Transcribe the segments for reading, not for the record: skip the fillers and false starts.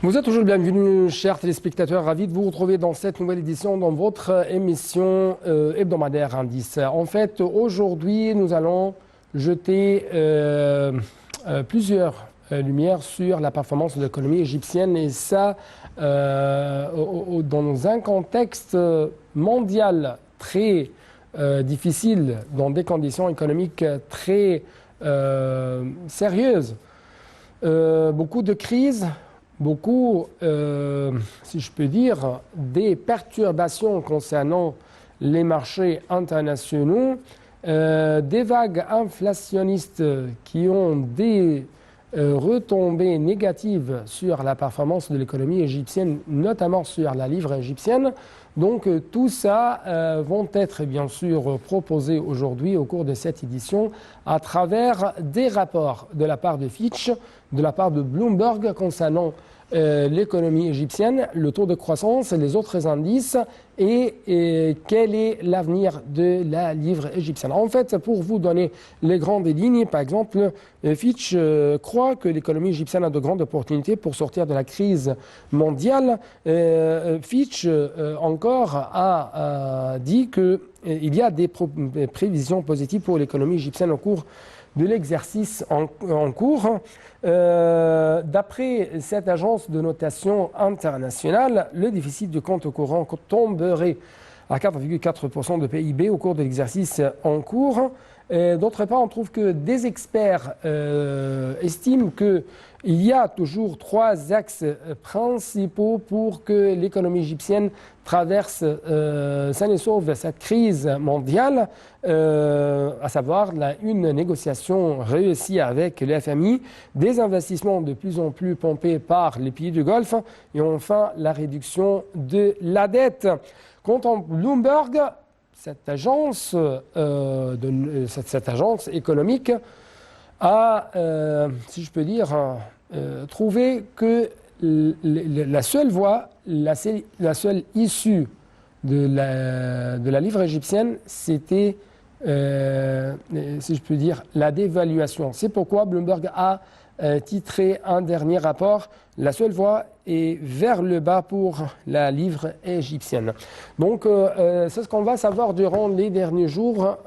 Vous êtes toujours bienvenus, chers téléspectateurs, ravis de vous retrouver dans cette nouvelle édition dans votre émission hebdomadaire Indice. En fait, aujourd'hui, nous allons jeter plusieurs lumières sur la performance de l'économie égyptienne et ça dans un contexte mondial très difficile, dans des conditions économiques très sérieuses. Beaucoup de crises. Beaucoup, si je peux dire, des perturbations concernant les marchés internationaux, des vagues inflationnistes qui ont des retombées négatives sur la performance de l'économie égyptienne, notamment sur la livre égyptienne. Donc tout ça vont être bien sûr proposés aujourd'hui au cours de cette édition à travers des rapports de la part de Fitch, de la part de Bloomberg concernant l'économie égyptienne, le taux de croissance, les autres indices et quel est l'avenir de la livre égyptienne. En fait, pour vous donner les grandes lignes, par exemple, Fitch croit que l'économie égyptienne a de grandes opportunités pour sortir de la crise mondiale. Fitch encore a dit qu'il y a des prévisions positives pour l'économie égyptienne au cours de l'exercice en cours. D'après cette agence de notation internationale, le déficit du compte courant tomberait à 4,4% de PIB au cours de l'exercice en cours. D'autre part, on trouve que des experts estiment qu'il y a toujours trois axes principaux pour que l'économie égyptienne traverse saine et sauve cette crise mondiale, à savoir une négociation réussie avec le FMI, des investissements de plus en plus pompés par les pays du Golfe et enfin la réduction de la dette. Quant à Bloomberg, cette agence économique a, si je peux dire, trouvé que la seule voie, la seule issue de la livre égyptienne, c'était, si je peux dire, la dévaluation. C'est pourquoi Bloomberg a titré un dernier rapport, la seule voie est vers le bas pour la livre égyptienne. Donc c'est ce qu'on va savoir durant les derniers jours,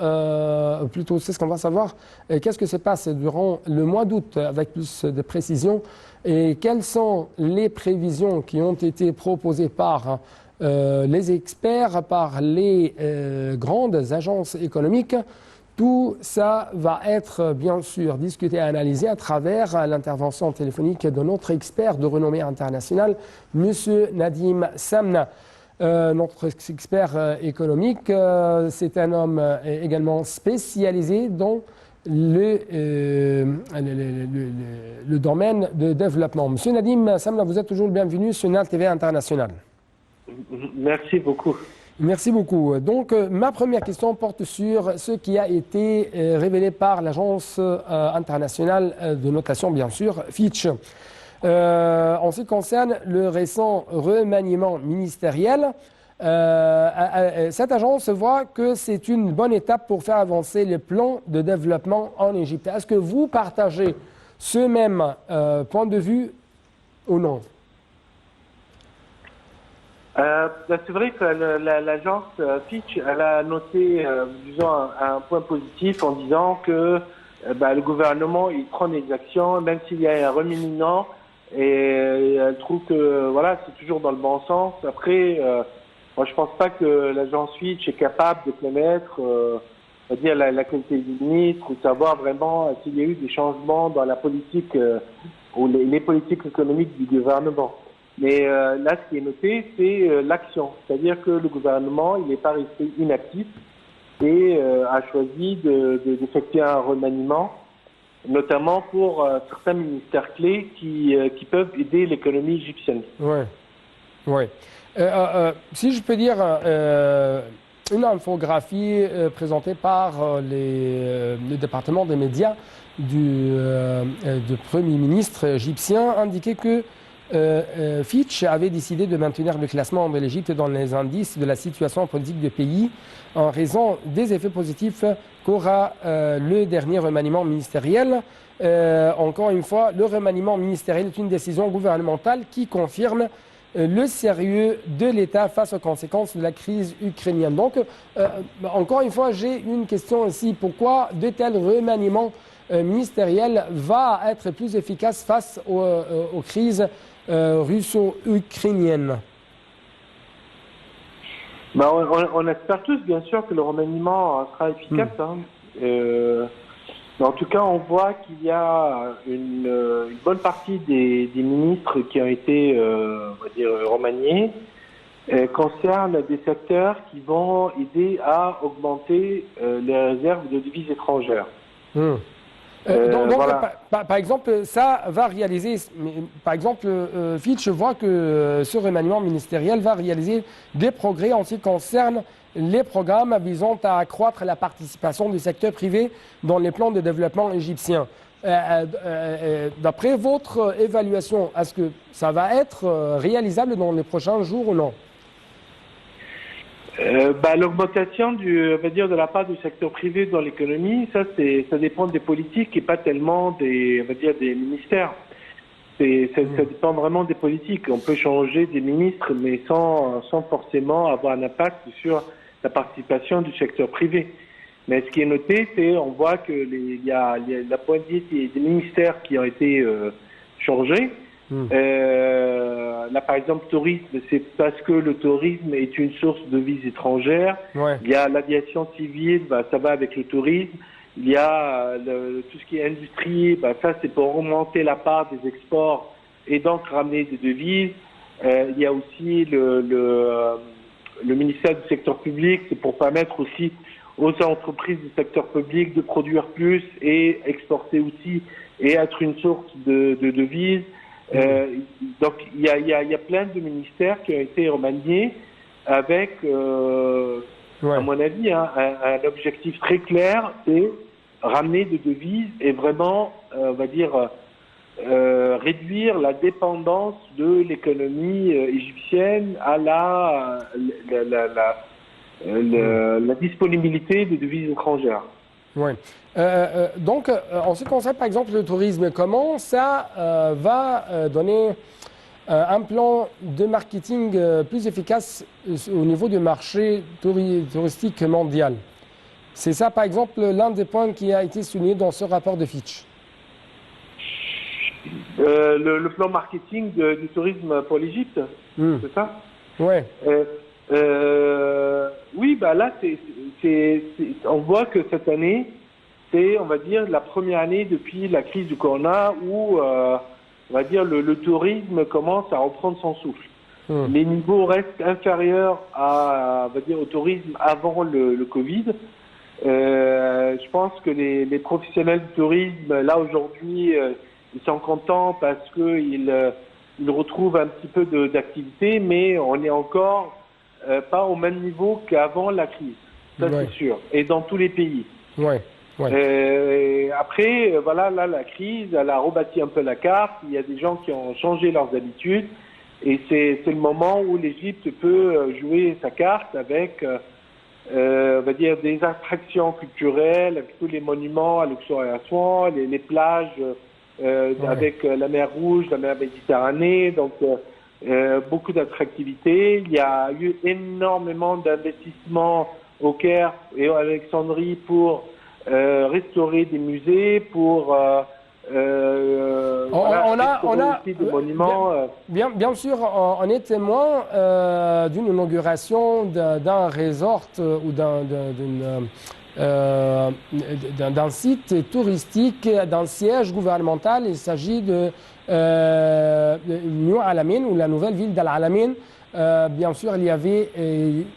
plutôt c'est ce qu'on va savoir, qu'est-ce que se passe durant le mois d'août avec plus de précision et quelles sont les prévisions qui ont été proposées par les experts, par les grandes agences économiques. Tout ça va être bien sûr discuté et analysé à travers l'intervention téléphonique de notre expert de renommée internationale, M. Nadim Samna. Notre expert économique, c'est un homme également spécialisé dans le domaine de développement. M. Nadim Samna, vous êtes toujours le bienvenu sur NAL TV International. Merci beaucoup. Merci beaucoup. Donc, ma première question porte sur ce qui a été révélé par l'agence internationale de notation, bien sûr, Fitch. En ce qui concerne le récent remaniement ministériel, cette agence voit que c'est une bonne étape pour faire avancer les plans de développement en Égypte. Est-ce que vous partagez ce même point de vue ou non? C'est vrai que l'agence Fitch, elle a noté, disons, un point positif en disant que le gouvernement, il prend des actions, même s'il y a un remaniement, et elle trouve que voilà, c'est toujours dans le bon sens. Après, moi, je pense pas que l'agence Fitch est capable de connaître, dire la qualité du ministre ou savoir vraiment s'il y a eu des changements dans la politique ou les politiques économiques du gouvernement. Mais là, ce qui est noté, c'est l'action. C'est-à-dire que le gouvernement, il n'est pas resté inactif et a choisi d'effectuer un remaniement, notamment pour certains ministères clés qui peuvent aider l'économie égyptienne. Oui. Ouais. Si je peux dire, une infographie présentée par le département des médias du Premier ministre égyptien indiquait que Fitch avait décidé de maintenir le classement de l'Égypte dans les indices de la situation politique du pays en raison des effets positifs qu'aura le dernier remaniement ministériel. Encore une fois, le remaniement ministériel est une décision gouvernementale qui confirme le sérieux de l'État face aux conséquences de la crise ukrainienne. Donc, encore une fois, j'ai une question aussi. Pourquoi de tels remaniements ministériels va être plus efficace face aux crises russo-ukrainiennes? Ben, on espère tous, bien sûr, que le remaniement sera efficace. Mais en tout cas, on voit qu'il y a une bonne partie des ministres qui ont été, on va dire, remaniés concernent des secteurs qui vont aider à augmenter les réserves de devises étrangères. Donc Voilà. par exemple, ça va réaliser, par exemple, Fitch voit que ce remaniement ministériel va réaliser des progrès en ce qui concerne les programmes visant à accroître la participation du secteur privé dans les plans de développement égyptiens. D'après votre évaluation, est-ce que ça va être réalisable dans les prochains jours ou non? L'augmentation on va dire, de la part du secteur privé dans l'économie, ça dépend des politiques et pas tellement on va dire, des ministères. Ça dépend vraiment des politiques. On peut changer des ministres, mais sans forcément avoir un impact sur la participation du secteur privé. Mais ce qui est noté, on voit que il y a la poignée des ministères qui ont été changés. Là, par exemple, tourisme, c'est parce que le tourisme est une source de devises étrangères. Ouais. Il y a l'aviation civile, ça va avec le tourisme. Il y a tout ce qui est industrie, ça c'est pour augmenter la part des exports et donc ramener des devises. Il y a aussi le ministère du secteur public, c'est pour permettre aussi aux entreprises du secteur public de produire plus et exporter aussi et être une source de devises. Donc il y a plein de ministères qui ont été remaniés avec, à mon avis, un objectif très clair, c'est ramener des devises et vraiment, on va dire, réduire la dépendance de l'économie égyptienne à la disponibilité de devises étrangères. Oui. Donc, en ce qui concerne par exemple le tourisme, comment ça va donner un plan de marketing plus efficace au niveau du marché touristique mondial? C'est ça, par exemple, l'un des points qui a été souligné dans ce rapport de Fitch. Le plan marketing du tourisme pour l'Égypte, c'est ça? Oui. Oui, là, on voit que cette année, c'est, on va dire, la première année depuis la crise du corona où, on va dire, le tourisme commence à reprendre son souffle. Les niveaux restent inférieurs on va dire, au tourisme avant le Covid. Je pense que les professionnels du tourisme, là, aujourd'hui, ils sont contents parce qu'ils retrouvent un petit peu d'activité, mais on est encore pas au même niveau qu'avant la crise, ça c'est sûr, et dans tous les pays. Après, voilà, là, la crise, elle a rebâti un peu la carte, il y a des gens qui ont changé leurs habitudes, et c'est le moment où l'Égypte peut jouer sa carte avec, on va dire, des attractions culturelles, avec tous les monuments à Luxor et Assouan, les plages avec la mer Rouge, la mer Méditerranée, donc beaucoup d'attractivité. Il y a eu énormément d'investissements au Caire et à Alexandrie pour restaurer des musées, pour aussi des monuments. Bien sûr, on est témoin d'une inauguration d'un resort ou d'un site touristique, d'un siège gouvernemental. Il s'agit de New Alamein ou la nouvelle ville d'Al-Alamein. Bien sûr, il y avait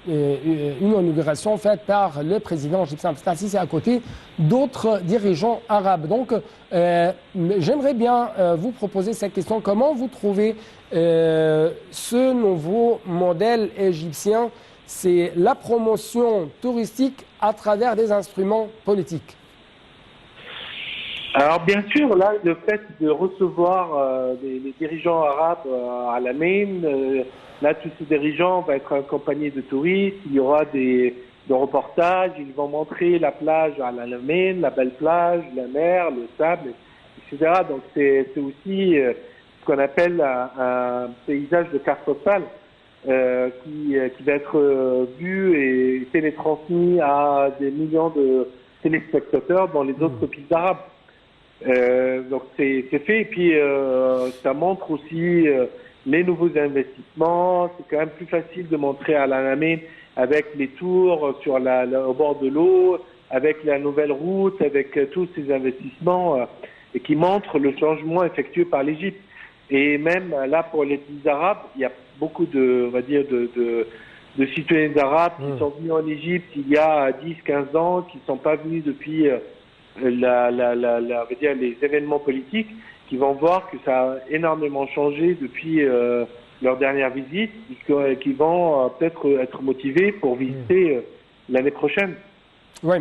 une inauguration faite par le président égyptien Al-Sisi à côté d'autres dirigeants arabes. Donc, j'aimerais bien vous proposer cette question. Comment vous trouvez ce nouveau modèle égyptien? C'est la promotion touristique à travers des instruments politiques. Alors bien sûr, là, le fait de recevoir les dirigeants arabes à la Médine, là, tous ces dirigeants vont être accompagnés de touristes, il y aura des reportages, ils vont montrer la plage à la Médine, la belle plage, la mer, le sable, etc. Donc c'est aussi ce qu'on appelle un paysage de carte postale qui va être vu et télétransmis à des millions de téléspectateurs dans les autres pays arabes. Donc c'est fait, et puis ça montre aussi les nouveaux investissements. C'est quand même plus facile de montrer à la Médine avec les tours sur au bord de l'eau, avec la nouvelle route, avec tous ces investissements et qui montrent le changement effectué par l'Égypte. Et même là pour les pays arabes, il y a beaucoup on va dire de citoyens arabes qui sont venus en Égypte il y a 10-15 ans, qui ne sont pas venus depuis on va dire les événements politiques, qui vont voir que ça a énormément changé depuis leur dernière visite, qui vont peut-être être motivés pour visiter l'année prochaine. Oui.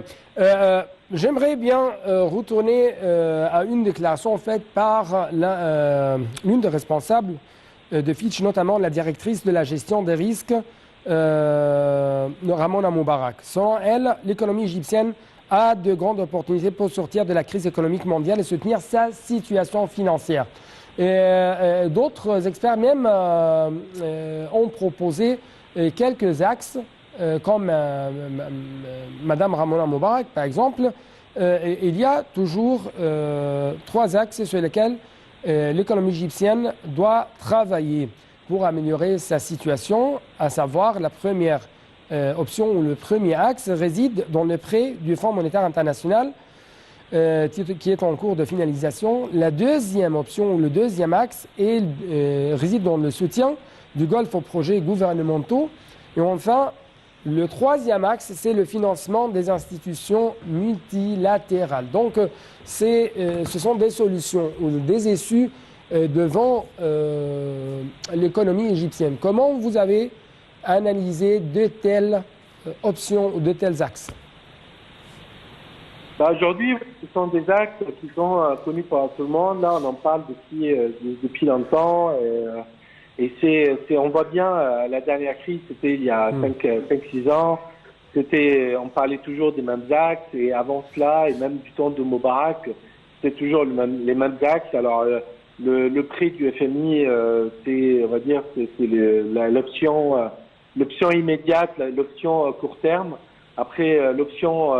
J'aimerais bien retourner à une déclaration faite par l'une des responsables de Fitch, notamment la directrice de la gestion des risques, Ramona Moubarak. Selon elle, l'économie égyptienne a de grandes opportunités pour sortir de la crise économique mondiale et soutenir sa situation financière. D'autres experts même ont proposé quelques axes, comme Madame Ramona Moubarak par exemple. Il y a toujours 3 axes sur lesquels l'économie égyptienne doit travailler pour améliorer sa situation, à savoir la première option ou le premier axe réside dans le prêt du Fonds monétaire international qui est en cours de finalisation. La deuxième option ou le deuxième axe réside dans le soutien du Golfe aux projets gouvernementaux. Et enfin, le troisième axe, c'est le financement des institutions multilatérales. Donc, ce sont des solutions ou des issues devant l'économie égyptienne. Comment vous avez analysé de telles options ou de tels axes? Aujourd'hui, ce sont des axes qui sont connus par tout le monde. Là, on en parle depuis longtemps. Et on voit bien, la dernière crise, c'était il y a 5-6 ans. On parlait toujours des mêmes axes. Et avant cela, et même du temps de Moubarak, c'était toujours les mêmes axes. Alors, le prêt du FMI, on va dire, c'est l'option immédiate, l'option court terme. Après, l'option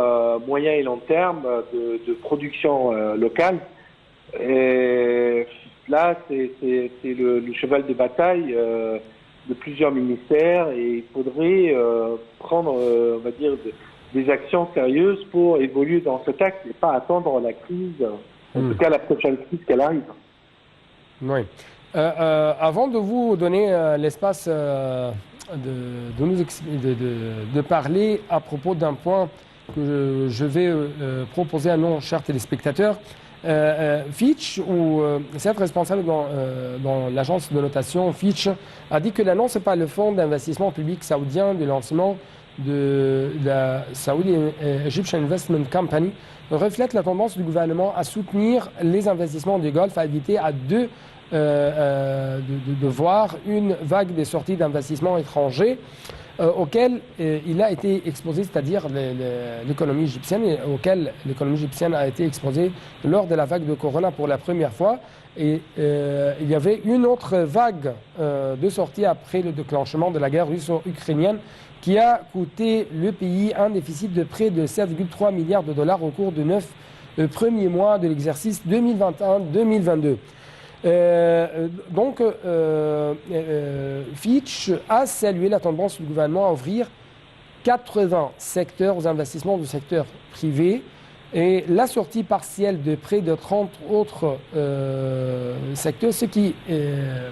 moyen et long terme de production locale. Et là, c'est le cheval de bataille de plusieurs ministères et il faudrait prendre, on va dire, des actions sérieuses pour évoluer dans cet axe et pas attendre la crise, en tout cas la prochaine crise qu'elle arrive. Oui. Avant de vous donner l'espace de parler à propos d'un point que je vais proposer à nos chers téléspectateurs, Fitch, ou cette responsable dans l'agence de notation Fitch, a dit que l'annonce par le fonds d'investissement public saoudien du lancement de la Saudi Egyptian Investment Company reflète la tendance du gouvernement à soutenir les investissements du Golfe, à éviter de voir une vague de sorties d'investissements étrangers auquel il a été exposé, c'est-à-dire l'économie égyptienne, auquel l'économie égyptienne a été exposée lors de la vague de Corona pour la première fois. Et il y avait une autre vague de sorties après le déclenchement de la guerre russo-ukrainienne qui a coûté le pays un déficit de près de 7,3 milliards de dollars au cours de 9 premiers mois de l'exercice 2021-2022. Donc, Fitch a salué la tendance du gouvernement à ouvrir 80 secteurs aux investissements du secteur privé et la sortie partielle de près de 30 autres secteurs, ce qui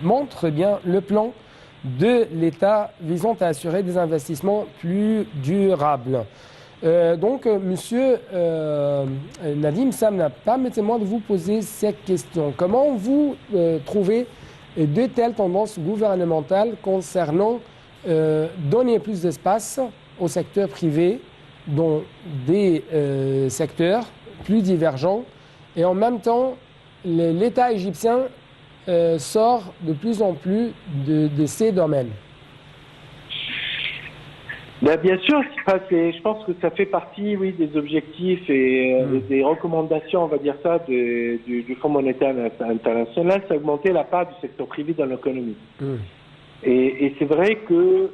montre bien le plan de l'État visant à assurer des investissements plus durables. Donc, Monsieur Nadim Samna, permettez-moi de vous poser cette question. Comment vous trouvez de telles tendances gouvernementales concernant donner plus d'espace au secteur privé dans des secteurs plus divergents et en même temps, l'État égyptien sort de plus en plus de ces domaines. Ben, bien sûr, je pense que ça fait partie, oui, des objectifs et des recommandations, on va dire ça, du Fonds monétaire international, c'est augmenter la part du secteur privé dans l'économie. Et c'est vrai que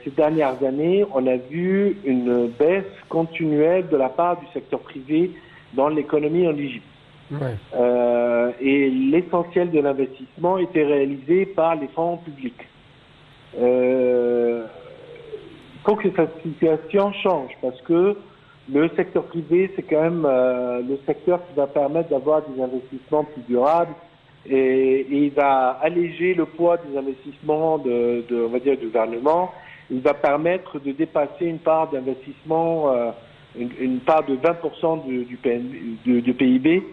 ces dernières années, on a vu une baisse continuelle de la part du secteur privé dans l'économie en Égypte. Et l'essentiel de l'investissement était réalisé par les fonds publics. Il faut que cette situation change parce que le secteur privé, c'est quand même le secteur qui va permettre d'avoir des investissements plus durables et il va alléger le poids des investissements on va dire, du gouvernement. Il va permettre de dépasser une part d'investissement, une part de 20% du PIB.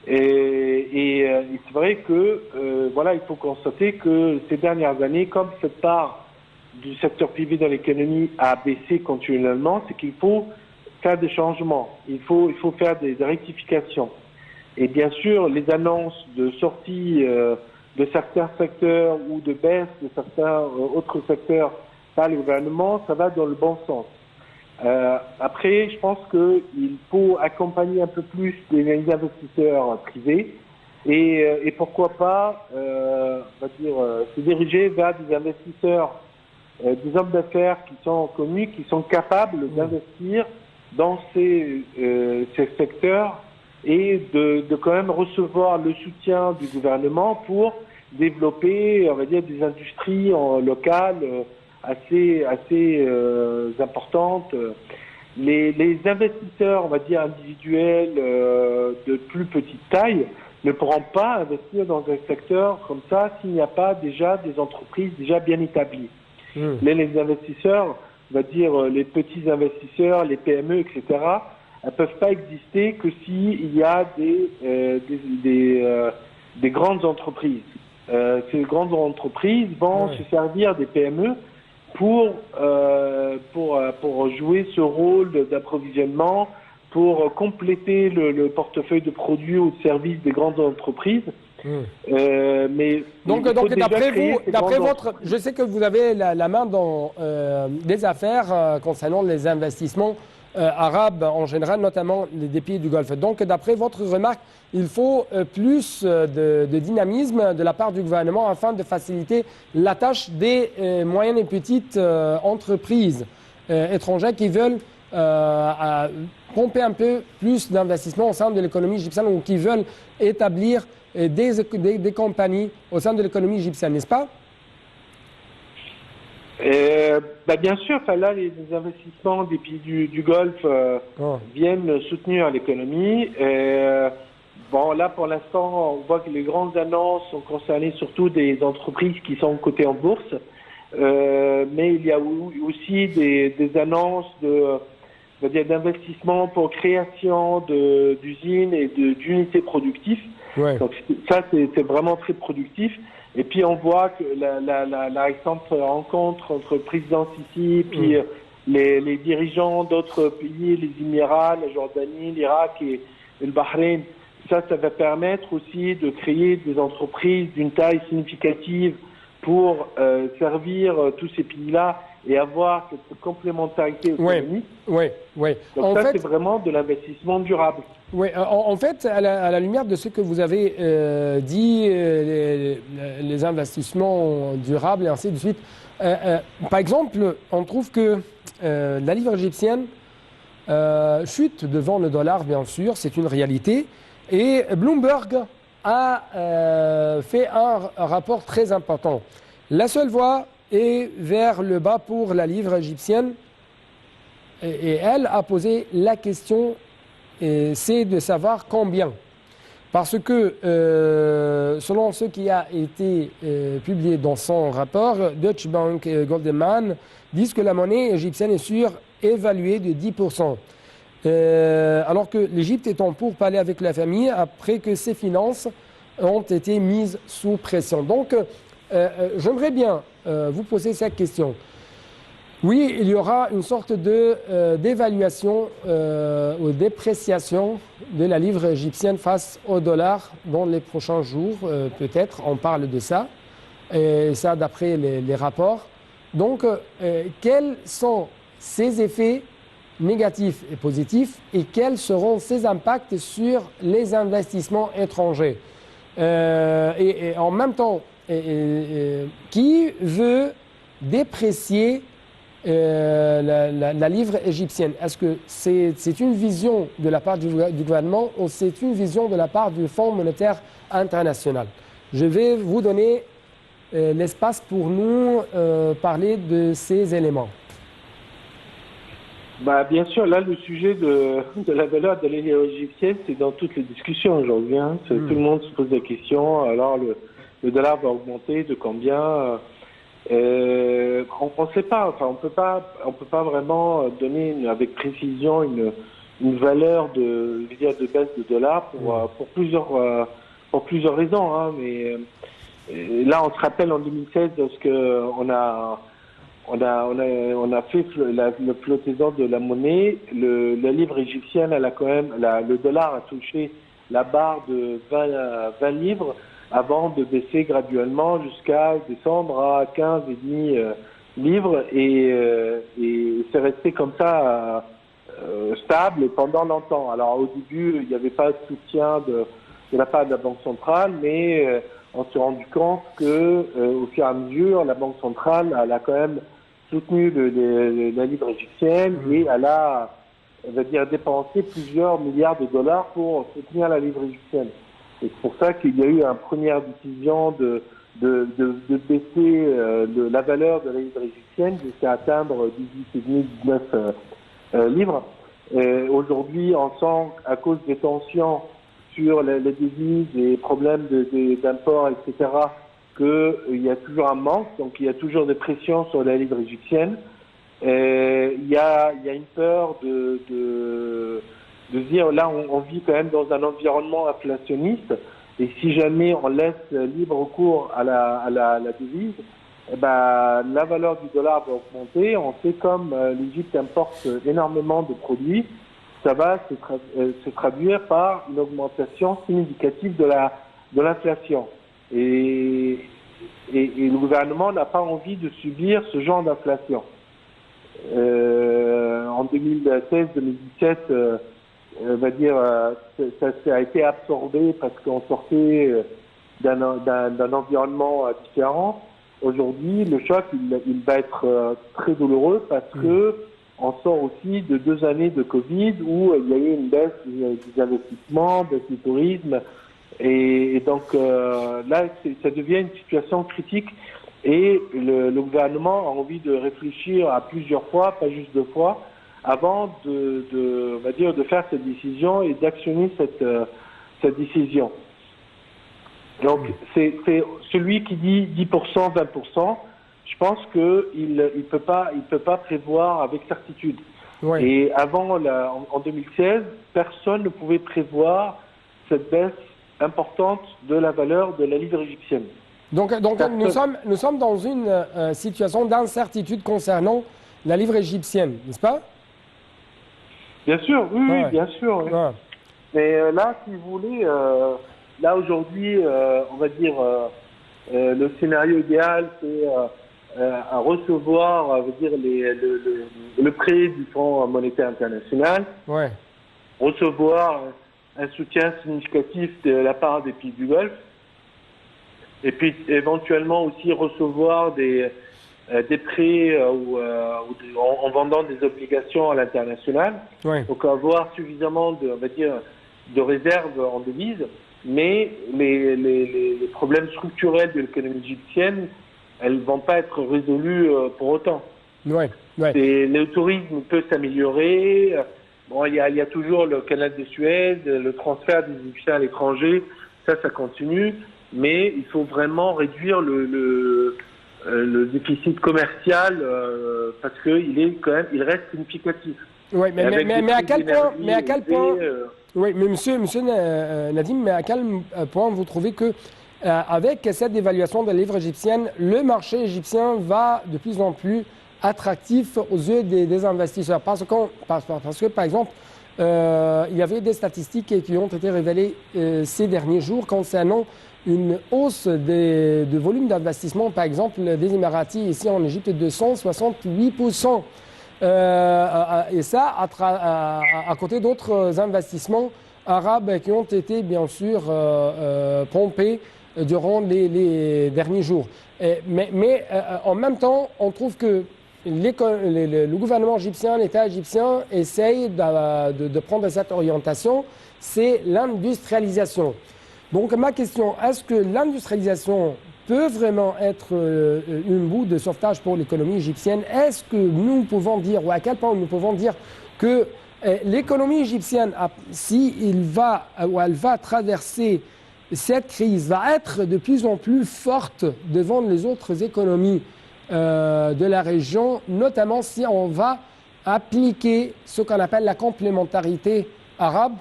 Et c'est vrai que voilà, il faut constater que ces dernières années, comme cette part du secteur privé dans l'économie a baissé continuellement, c'est qu'il faut faire des changements, il faut faire des rectifications. Et bien sûr, les annonces de sortie de certains secteurs ou de baisse de certains autres secteurs par le gouvernement, ça va dans le bon sens. Après, je pense qu'il faut accompagner un peu plus les investisseurs privés et pourquoi pas on va dire, se diriger vers des investisseurs, des hommes d'affaires qui sont connus, qui sont capables d'investir dans ces secteurs et de quand même recevoir le soutien du gouvernement pour développer, on va dire, des industries locales assez importantes. Les investisseurs, on va dire, individuels de plus petite taille ne pourront pas investir dans un secteur comme ça s'il n'y a pas déjà des entreprises déjà bien établies. Mais les investisseurs, on va dire les petits investisseurs, les PME, etc., elles ne peuvent pas exister que s'il y a des grandes entreprises. Ces grandes entreprises vont se servir des PME pour jouer ce rôle d'approvisionnement, pour compléter le portefeuille de produits ou de services des grandes entreprises. Donc d'après vous, je sais que vous avez la main dans des affaires concernant les investissements arabes en général, notamment des pays du Golfe. Donc d'après votre remarque, il faut plus de dynamisme de la part du gouvernement afin de faciliter la tâche des moyennes et petites entreprises étrangères qui veulent pomper un peu plus d'investissement au sein de l'économie égyptienne ou qui veulent établir des compagnies au sein de l'économie égyptienne, n'est-ce pas? Bien sûr, là, les investissements des pays du Golfe viennent soutenir l'économie. Bon, là, pour l'instant, on voit que les grandes annonces sont concernées surtout des entreprises qui sont cotées en bourse. Mais il y a aussi des annonces d'investissement pour création d'usines et d'unités productives. Donc ça, c'est vraiment très productif. Et puis on voit que la récente rencontre entre le président Sisi puis les dirigeants d'autres pays, les Émirats, la Jordanie, l'Irak et le Bahreïn, ça va permettre aussi de créer des entreprises d'une taille significative pour servir tous ces pays-là et avoir cette complémentarité économique. Donc en fait, c'est vraiment de l'investissement durable. Oui, en fait, à la lumière de ce que vous avez dit, les investissements durables et ainsi de suite, par exemple, on trouve que la livre égyptienne chute devant le dollar, bien sûr, c'est une réalité, et Bloomberg a fait un rapport très important. La seule voie est vers le bas pour la livre égyptienne, et elle a posé la question, c'est de savoir combien. Parce que, selon ce qui a été publié dans son rapport, Deutsche Bank et Goldman disent que la monnaie égyptienne est surévaluée de 10%. Alors que l'Égypte est en pourparlers avec la famille après que ses finances ont été mises sous pression. Donc, j'aimerais bien vous poser cette question. Oui, il y aura une sorte d'évaluation ou dépréciation de la livre égyptienne face au dollar dans les prochains jours, peut-être. On parle de ça, et ça d'après les rapports. Donc, quels sont ces effets négatifs et positifs et quels seront ces impacts sur les investissements étrangers? Et en même temps, qui veut déprécier la livre égyptienne? Est-ce que c'est une vision de la part du gouvernement ou c'est une vision de la part du Fonds monétaire international? Je vais vous donner l'espace pour nous parler de ces éléments. Bah, bien sûr, là, le sujet de la valeur de la livre égyptienne, c'est dans toutes les discussions aujourd'hui. Hein. Tout le monde se pose la question. Alors, le dollar va augmenter de combien? On ne sait pas. Enfin, on peut pas vraiment donner avec précision une valeur de baisse de dollar pour plusieurs raisons. Hein. Mais là, on se rappelle en 2016 lorsque on a fait le flottaison de la monnaie. La livre égyptienne, elle a quand même, le dollar a touché la barre de 20 livres avant de baisser graduellement jusqu'à descendre à 15,5 livres et c'est resté comme ça stable pendant longtemps. Alors au début, il n'y avait pas de soutien de la part de la Banque centrale, mais on s'est rendu compte que au fur et à mesure, la Banque centrale elle a quand même soutenu la livre égyptienne et elle va dire dépensé plusieurs milliards de dollars pour soutenir la livre égyptienne. Et c'est pour ça qu'il y a eu une première décision de baisser la valeur de la livre égyptienne jusqu'à atteindre 18,5-19 livres. Aujourd'hui, on sent à cause des tensions sur les devises, les problèmes d'import, etc., qu'il y a toujours un manque, donc il y a toujours des pressions sur la livre égyptienne. Il y a une peur de dire, là on vit quand même dans un environnement inflationniste, et si jamais on laisse libre cours à la devise, eh ben, la valeur du dollar va augmenter. On sait comme l'Égypte importe énormément de produits, ça va se traduire par une augmentation significative de l'inflation. Et le gouvernement n'a pas envie de subir ce genre d'inflation. En 2016-2017, va dire, ça a été absorbé parce qu'on sortait d'un environnement différent. Aujourd'hui, le choc, il va être très douloureux parce que on sort aussi de 2 années de Covid où il y a eu une baisse des investissements, baisse du tourisme. Et donc là, ça devient une situation critique et le gouvernement a envie de réfléchir à plusieurs fois, pas juste 2 fois, avant on va dire, de faire cette décision et d'actionner cette décision. Donc c'est celui qui dit 10%, 20%. Je pense qu'il peut pas prévoir avec certitude. Ouais. Et avant, en 2016, personne ne pouvait prévoir cette baisse importante de la valeur de la livre égyptienne. Donc nous sommes dans une situation d'incertitude concernant la livre égyptienne, n'est-ce pas? Bien sûr, oui, bien sûr. Oui. Ouais. Mais là, si vous voulez, là aujourd'hui, on va dire, le scénario idéal, c'est à recevoir, dire, le prêt du Fonds monétaire international, ouais. Recevoir un soutien significatif de la part des pays du Golfe, et puis éventuellement aussi recevoir des prêts en vendant des obligations à l'international. Ouais. Donc avoir suffisamment de réserves en devises, mais les problèmes structurels de l'économie égyptienne, elles ne vont pas être résolues pour autant. Ouais. Ouais. Le tourisme peut s'améliorer. Bon, il y a toujours le canal de Suez, le transfert des Égyptiens à l'étranger, ça continue, mais il faut vraiment réduire le déficit commercial parce il reste significatif. Oui, mais à quel point, oui, mais monsieur Nadim, mais à quel point vous trouvez que avec cette dévaluation de la livre égyptienne, le marché égyptien va de plus en plus attractif aux yeux des investisseurs. Parce que, par exemple, il y avait des statistiques qui ont été révélées ces derniers jours concernant une hausse de volume d'investissement, par exemple, des Émiratis ici en Égypte de 168%. Et ça, à côté d'autres investissements arabes qui ont été, bien sûr, pompés durant les derniers jours. Mais en même temps, on trouve que le gouvernement égyptien, l'État égyptien essaye de prendre cette orientation, c'est l'industrialisation. Donc ma question, est-ce que l'industrialisation peut vraiment être une boue de sauvetage pour l'économie égyptienne? Est-ce que nous pouvons dire, ou à quel point nous pouvons dire que l'économie égyptienne, si elle va traverser cette crise, va être de plus en plus forte devant les autres économies de la région, notamment si on va appliquer ce qu'on appelle la complémentarité arabe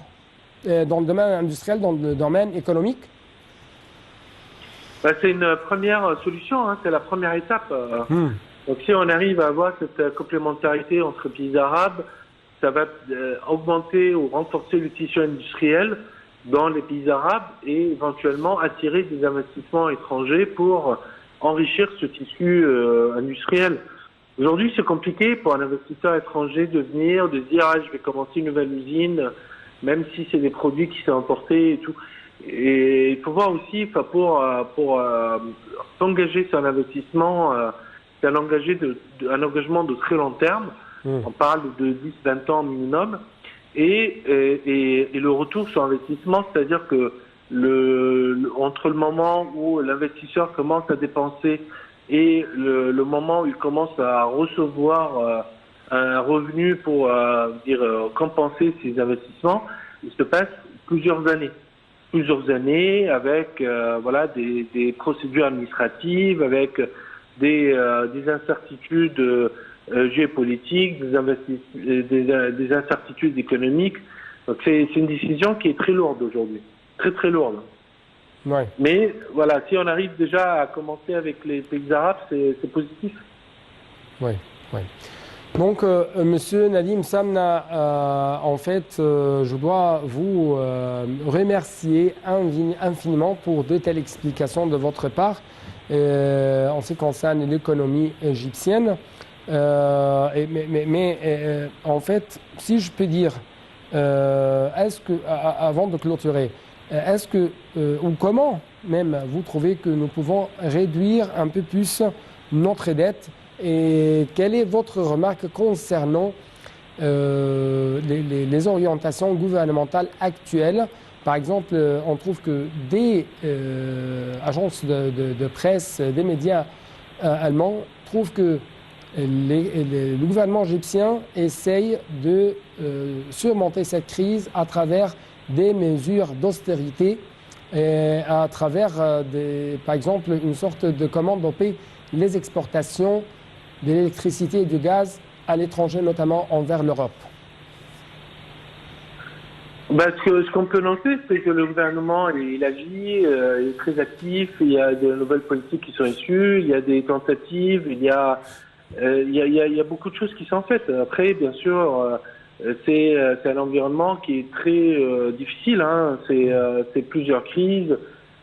dans le domaine industriel, dans le domaine économique? C'est une première solution, hein, c'est la première étape. Donc si on arrive à avoir cette complémentarité entre pays arabes, ça va augmenter ou renforcer le tissu industriel dans les pays arabes et éventuellement attirer des investissements étrangers pour enrichir ce tissu industriel. Aujourd'hui, c'est compliqué pour un investisseur étranger de venir, de dire je vais commencer une nouvelle usine, même si c'est des produits qui sont importés et tout. Et il faut voir aussi, pour s'engager sur un investissement, c'est un engagement de très long terme. On parle de 10-20 ans minimum. Et le retour sur investissement, c'est-à-dire que entre le moment où l'investisseur commence à dépenser et le moment où il commence à recevoir un revenu pour compenser ses investissements, il se passe plusieurs années. Plusieurs années avec des procédures administratives, avec des incertitudes géopolitiques, des incertitudes économiques. Donc c'est une décision qui est très lourde aujourd'hui, très très lourde. Ouais. Mais voilà, si on arrive déjà à commencer avec les pays arabes, c'est positif. Oui, oui. Donc, Monsieur Nadim Samna, en fait, je dois vous remercier infiniment pour de telles explications de votre part en ce qui concerne l'économie égyptienne. En fait, si je peux dire, est-ce que, avant de clôturer, est-ce que, ou comment même vous trouvez que nous pouvons réduire un peu plus notre dette? Et quelle est votre remarque concernant les orientations gouvernementales actuelles? Par exemple, on trouve que des agences de presse, des médias allemands trouvent que le gouvernement égyptien essaye de surmonter cette crise à travers des mesures d'austérité, et à travers, par exemple, une sorte de commande pour payer les exportations de l'électricité et du gaz à l'étranger, notamment envers l'Europe. Ce qu'on peut noter, c'est que le gouvernement il agit, il est très actif, il y a de nouvelles politiques qui sont issues, il y a des tentatives, il y a beaucoup de choses qui sont faites. Après, bien sûr, c'est un environnement qui est très difficile, hein. C'est plusieurs crises.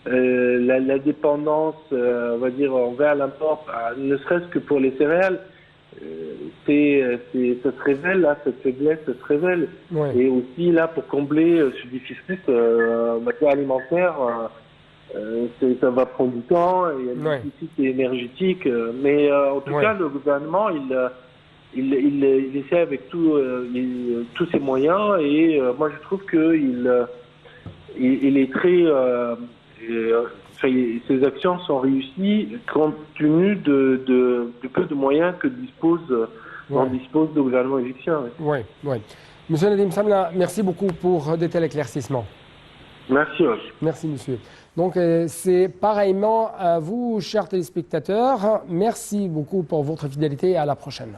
La dépendance, on va dire, envers l'import, ne serait-ce que pour les céréales, ça se révèle, là, cette faiblesse se révèle. Ouais. Et aussi, là, pour combler ce déficit alimentaire, ça va prendre du temps, et il y a un déficit énergétique. Mais en tout cas, le gouvernement, il essaie avec tous ses moyens, et moi, je trouve qu'il est très... ces actions sont réussies compte tenu du peu de moyens que dispose le gouvernement égyptien. Oui, oui. Monsieur Nadim Samna, merci beaucoup pour de tels éclaircissements. Merci. Merci, monsieur. Donc, c'est pareillement à vous, chers téléspectateurs. Merci beaucoup pour votre fidélité et à la prochaine.